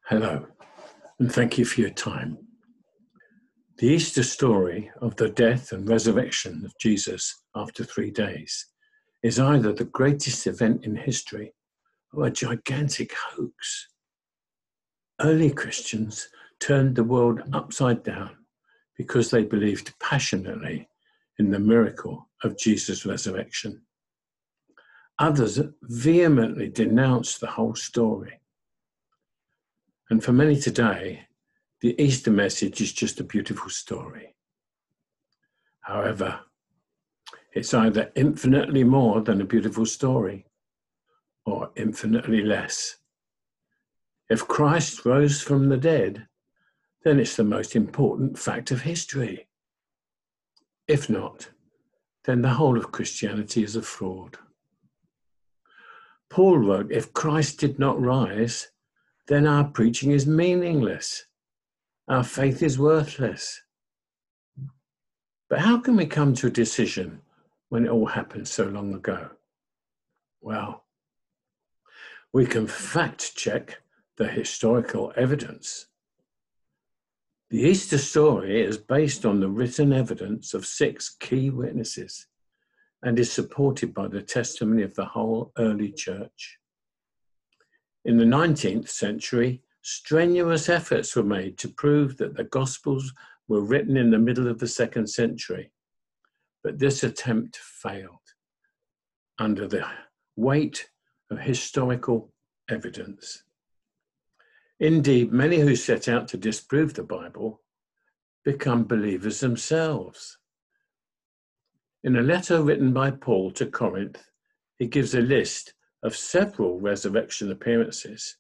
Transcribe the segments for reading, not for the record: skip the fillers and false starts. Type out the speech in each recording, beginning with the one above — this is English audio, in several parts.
Hello, and thank you for your time. The Easter story of the death and resurrection of Jesus after 3 days is either the greatest event in history or a gigantic hoax. Early Christians turned the world upside down because they believed passionately in the miracle of Jesus' resurrection. Others vehemently denounced the whole story. And for many today, the Easter message is just a beautiful story. However, it's either infinitely more than a beautiful story or infinitely less. If Christ rose from the dead, then it's the most important fact of history. If not, then the whole of Christianity is a fraud. Paul wrote, if Christ did not rise, then our preaching is meaningless. Our faith is worthless. But how can we come to a decision when it all happened so long ago? Well, we can fact check the historical evidence. The Easter story is based on the written evidence of 6 key witnesses and is supported by the testimony of the whole early church. In the 19th century, strenuous efforts were made to prove that the Gospels were written in the middle of the 2nd century, but this attempt failed under the weight of historical evidence. Indeed, many who set out to disprove the Bible become believers themselves. In a letter written by Paul to Corinth, he gives a list of several resurrection appearances.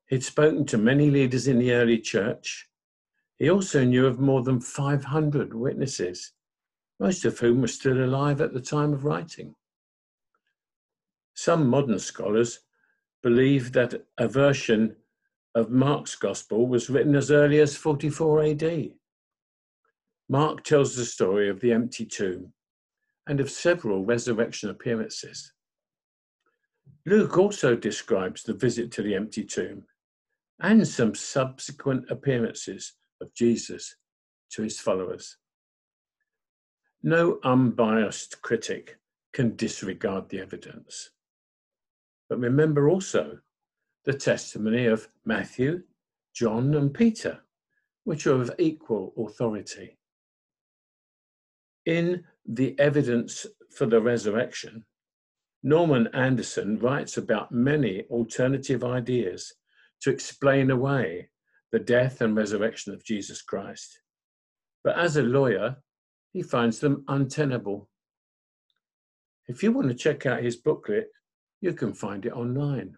He'd spoken to many leaders in the early church. He also knew of more than 500 witnesses, most of whom were still alive at the time of writing. Some modern scholars believe that a version of Mark's Gospel was written as early as 44 AD. Mark tells the story of the empty tomb and of several resurrection appearances. Luke also describes the visit to the empty tomb and some subsequent appearances of Jesus to his followers. No unbiased critic can disregard the evidence. But remember also the testimony of Matthew, John, and Peter, which are of equal authority. In The Evidence for the Resurrection, Norman Anderson writes about many alternative ideas to explain away the death and resurrection of Jesus Christ. But as a lawyer, he finds them untenable. If you want to check out his booklet, you can find it online.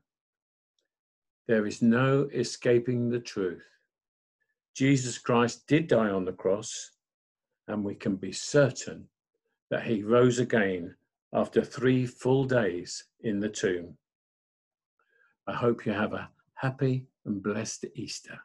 There is no escaping the truth. Jesus Christ did die on the cross, and we can be certain that he rose again after 3 full days in the tomb. I hope you have a happy and blessed Easter.